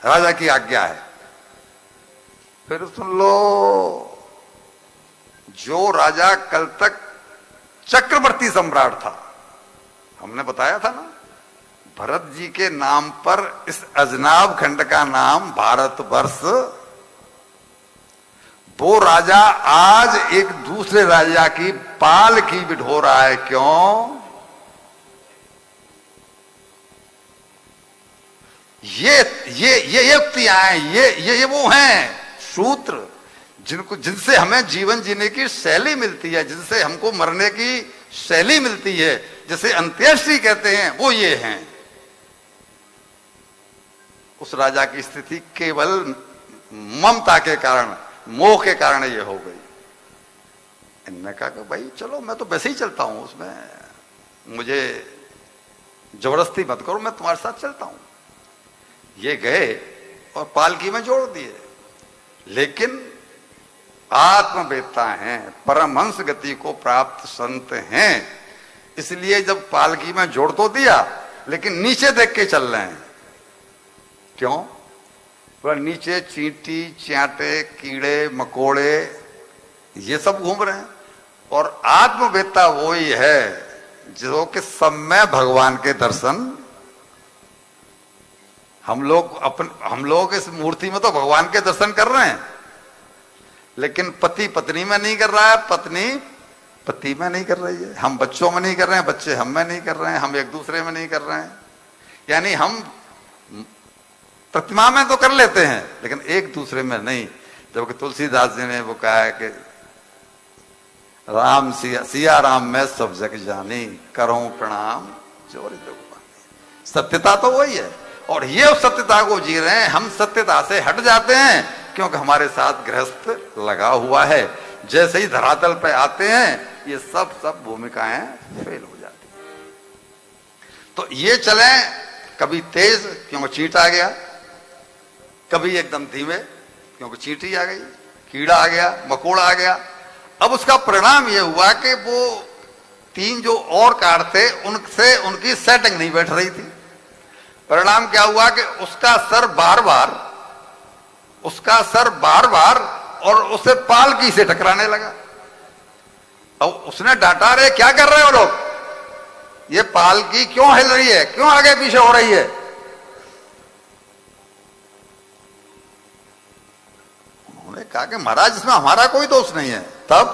राजा की आज्ञा है। फिर सुन लो, जो राजा कल तक चक्रवर्ती सम्राट था, हमने बताया था ना, भरत जी के नाम पर इस अजनाब खंड का नाम भारतवर्ष, वो राजा आज एक दूसरे राजा की पाल की बिठो रहा है। क्यों? ये युक्तियां हैं, ये वो हैं सूत्र जिनसे हमें जीवन जीने की शैली मिलती है, जिनसे हमको मरने की शैली मिलती है, जिसे अंत्येष्टि कहते हैं, वो ये हैं। उस राजा की स्थिति केवल ममता के कारण, मोह के कारण ये हो गई। इन्होंने कहा कि भाई चलो मैं तो वैसे ही चलता हूं, उसमें मुझे जबरदस्ती मत करो, मैं तुम्हारे साथ चलता हूं। ये गए और पालकी में जोड़ दिए। लेकिन आत्मवेत्ता हैं, परमहंस गति को प्राप्त संत हैं, इसलिए जब पालकी में जोड़ तो दिया, लेकिन नीचे देख के चल रहे हैं। क्यों? बोला नीचे चींटी, च्यांटे, कीड़े मकोड़े ये सब घूम रहे हैं, और आत्मवेत्ता वो ही है जो कि सब में भगवान के दर्शन। हम लोग इस मूर्ति में तो भगवान के दर्शन कर रहे हैं, लेकिन पति पत्नी में नहीं कर रहा है, पत्नी पति में नहीं कर रही है, हम बच्चों में नहीं कर रहे हैं, बच्चे हम में नहीं कर रहे हैं, हम एक दूसरे में नहीं कर रहे हैं। यानी हम प्रतिमा में तो कर लेते हैं, लेकिन एक दूसरे में नहीं। जबकि तुलसीदास जी ने वो कहा है कि राम सिया राम में सब जग जानी, करूं प्रणाम जोर जोगवानी। सत्यता तो वही है, और ये उस सत्यता को जी रहे हैं। हम सत्यता से हट जाते हैं क्योंकि हमारे साथ गृहस्थ लगा हुआ है। जैसे ही धरातल पे आते हैं, ये सब भूमिकाएं फेल हो जाती हैं। तो ये चले कभी तेज क्योंकि चींट आ गया, कभी एकदम धीमे क्योंकि चींटी आ गई, कीड़ा आ गया, मकोड़ा आ गया। अब उसका परिणाम यह हुआ कि वो तीन जो और कार थे, उनसे उनकी सेटिंग नहीं बैठ रही थी। परिणाम क्या हुआ कि उसका सर बार बार और उसे पालकी से टकराने लगा। अब उसने डांटा, रे क्या कर रहे हो लोग, ये पालकी क्यों हिल रही है, क्यों आगे पीछे हो रही है? उन्होंने कहा कि महाराज इसमें हमारा कोई दोष नहीं है। तब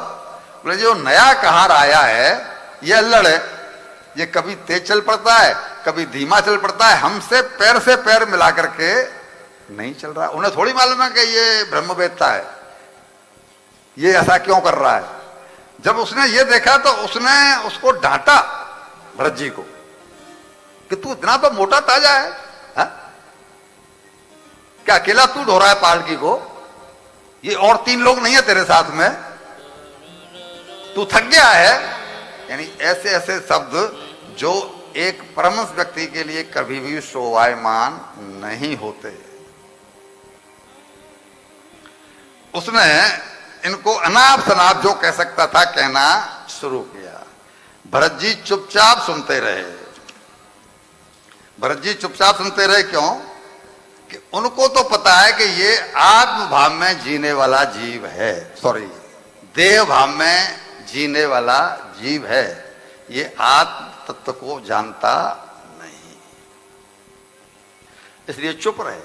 बोले जो नया कहार आया है ये अल्लड़ है, ये कभी तेज चल पड़ता है, कभी धीमा चल पड़ता है, हमसे पैर मिला करके नहीं चल रहा। उन्हें थोड़ी मालूम है कि ये ब्रह्मवेत्ता है, ये ऐसा क्यों कर रहा है। जब उसने ये देखा तो उसने उसको डांटा भरत जी को कि तू इतना तो मोटा ताजा है, हा? क्या अकेला तू ढो रहा है पालकी को, ये और तीन लोग नहीं है तेरे साथ में, तू थक गया है। यानी ऐसे ऐसे शब्द जो एक परमहंस व्यक्ति के लिए कभी भी शोभायमान नहीं होते। उसने इनको अनाप शनाप जो कह सकता था कहना शुरू किया। भरत जी चुपचाप सुनते रहे। भरत जी चुपचाप सुनते रहे क्यों? कि उनको तो पता है कि ये आत्म भाव में जीने वाला जीव है, देह भाव में जीने वाला जीव है, ये आत्म तत्व को जानता नहीं, इसलिए चुप रहे।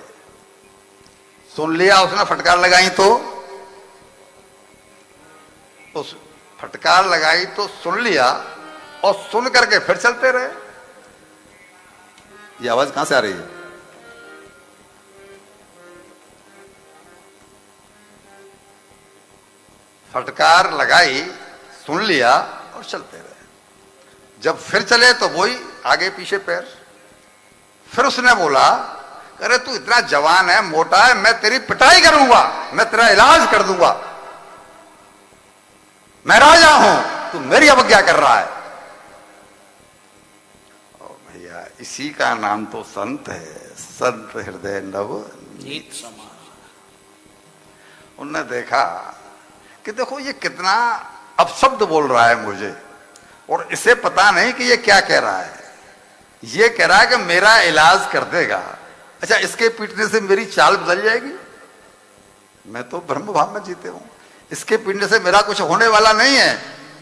सुन लिया उसने, फटकार लगाई तो उस फटकार लगाई तो सुन लिया, और सुन करके फिर चलते रहे। ये आवाज कहां से आ रही है? फटकार लगाई, सुन लिया और चलते रहे। जब फिर चले तो वही आगे पीछे पैर। फिर उसने बोला, अरे तू इतना जवान है, मोटा है, मैं तेरी पिटाई करूंगा, मैं तेरा इलाज कर दूंगा, मैं राजा हूं, तू मेरी अवज्ञा कर रहा है। और भैया इसी का नाम तो संत है, संत हृदय नव नीत समान। उन्होंने देखा कि देखो ये कितना अपशब्द बोल रहा है मुझे, और इसे पता नहीं कि ये क्या कह रहा है। ये कह रहा है कि मेरा इलाज कर देगा, अच्छा, इसके पीटने से मेरी चाल बदल जाएगी? मैं तो ब्रह्म भाव में जीते हूं, इसके पीटने से मेरा कुछ होने वाला नहीं है।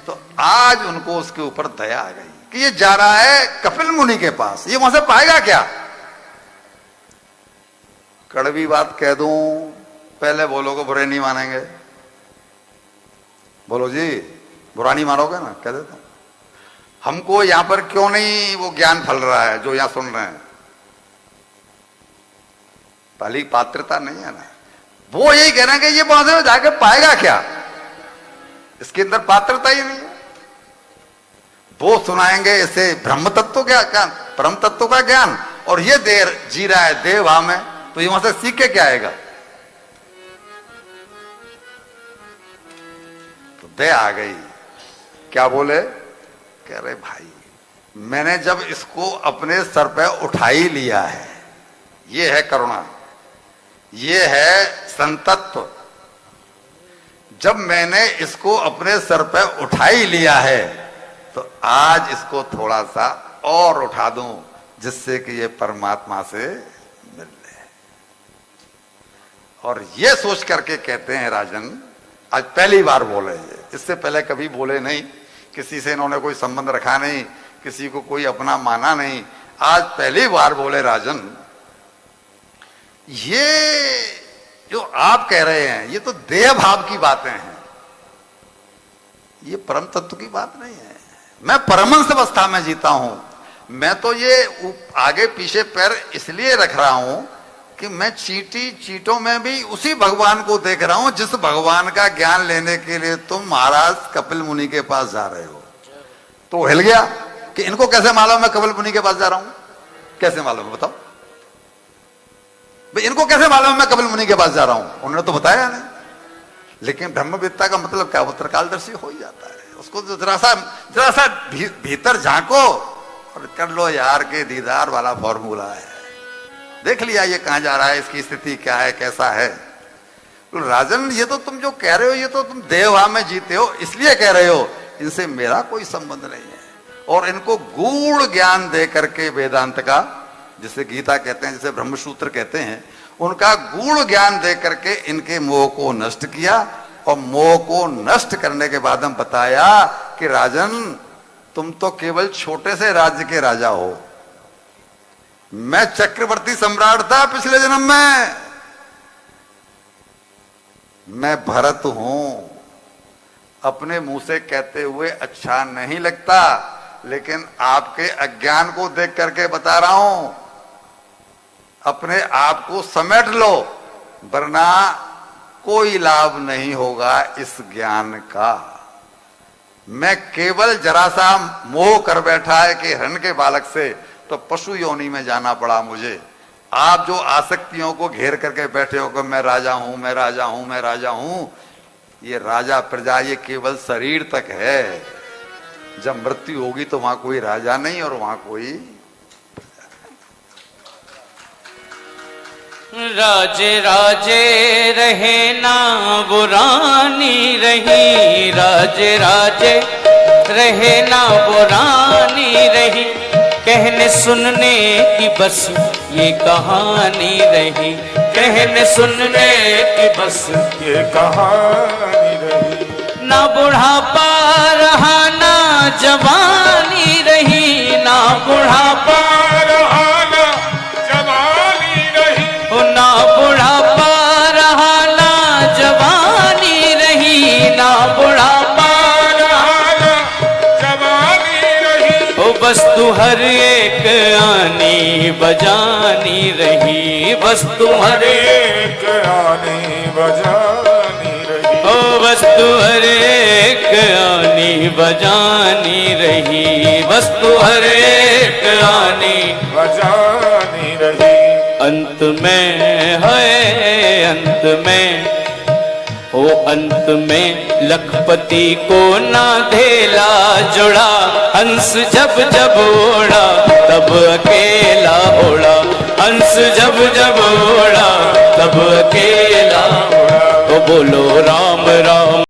तो आज उनको उसके ऊपर दया आ गई कि ये जा रहा है कपिल मुनि के पास, ये वहां से पाएगा क्या? कड़वी बात कह दूं, पहले बोलोगे बुरे नहीं मानेंगे, बोलो जी बुरा नहीं मानोगे ना, कह देता हूं। हमको यहां पर क्यों नहीं वो ज्ञान फल रहा है जो यहां सुन रहे हैं? पहली पात्रता नहीं है ना। वो यही कह रहे हैं कि ये वहां से जाके पाएगा क्या, इसके अंदर पात्रता ही नहीं है। वो सुनाएंगे इसे ब्रह्म तत्व क्या ज्ञान, परम तत्व का ज्ञान, और ये देर जी रहा है देव भाव में, तो ये वहां से सीख के क्या आएगा? तो दया आ गई। क्या बोले? कह रहे भाई मैंने जब इसको अपने सर पे उठा ही लिया है, ये है करुणा, ये है संतत्व। जब मैंने इसको अपने सर पे उठा ही लिया है तो आज इसको थोड़ा सा और उठा दूं जिससे कि ये परमात्मा से मिल ले। और ये सोच करके कहते हैं राजन, आज पहली बार बोले ये, इससे पहले कभी बोले नहीं, किसी से इन्होंने कोई संबंध रखा नहीं, किसी को कोई अपना माना नहीं, आज पहली बार बोले राजन, ये जो आप कह रहे हैं ये तो देह भाव की बातें हैं, ये परम तत्व की बात नहीं है। मैं परमहंस अवस्था में जीता हूं, मैं तो ये आगे पीछे पैर इसलिए रख रहा हूं कि मैं चीटों में भी उसी भगवान को देख रहा हूं जिस भगवान का ज्ञान लेने के लिए तुम महाराज कपिल मुनि के पास जा रहे हो। तो हिल गया कि इनको कैसे मालूम मैं कपिल मुनि के पास जा रहा हूं? कैसे मालूम है बताओ भाई, इनको कैसे मालूम मैं कपिल मुनि के पास जा रहा हूं? उन्होंने तो बताया नहीं। लेकिन ब्रह्मविद्ता का मतलब क्या, वो त्रिकालदर्शी हो ही जाता है। उसको जरा सा भीतर झांको और कर लो यार के दीदार वाला फॉर्मूला है, देख लिया ये कहां जा रहा है, इसकी स्थिति क्या है, कैसा है। तो राजन ये तो तुम जो कह रहे हो ये तो तुम देवभाव में जीते हो इसलिए कह रहे हो, इनसे मेरा कोई संबंध नहीं है। और इनको गूढ़ ज्ञान दे करके वेदांत का, जिसे गीता कहते हैं, जिसे ब्रह्मसूत्र कहते हैं, उनका गूढ़ ज्ञान दे करके इनके मोह को नष्ट किया। और मोह को नष्ट करने के बाद हम बताया कि राजन तुम तो केवल छोटे से राज्य के राजा हो, मैं चक्रवर्ती सम्राट था पिछले जन्म में, मैं भरत हूं। अपने मुंह से कहते हुए अच्छा नहीं लगता, लेकिन आपके अज्ञान को देख करके बता रहा हूं, अपने आप को समेट लो, वरना कोई लाभ नहीं होगा इस ज्ञान का। मैं केवल जरा सा मोह कर बैठा है कि हिरण के बालक से तो पशु योनि में जाना पड़ा मुझे। आप जो आसक्तियों को घेर करके बैठे हो कि मैं राजा हूं, मैं राजा हूं, मैं राजा हूं, ये राजा प्रजा ये केवल शरीर तक है। जब मृत्यु होगी तो वहां कोई राजा नहीं और वहां कोई राजे राजे रहे ना वो रानी रही, राजे राजे रहे ना वो रानी रही, कहने सुनने की बस ये कहानी रही, कहने सुनने की बस ये कहानी रही। ना बुढ़ापा रहा ना जवानी रही, ना बुढ़ापा रहा ना जवानी रही, ना बुढ़ापा रहा ना जवानी रही, ना बुढ़ापा रहा ना जवानी रही। ओ वस्तु हर एक आनी बजानी रही, वस्तु हर एक आनी बजानी रही, ओ वस्तु हर एक आनी बजानी रही, वस्तु हर एक आनी बजानी रही। अंत में है अंत में, ओ अंत में लखपति को ना धेला जुड़ा, हंस जब जब ओढ़ा तब अकेला ओढ़ा, हंस जब जब ओढ़ा तब अकेला ओढ़ा। तो बोलो राम राम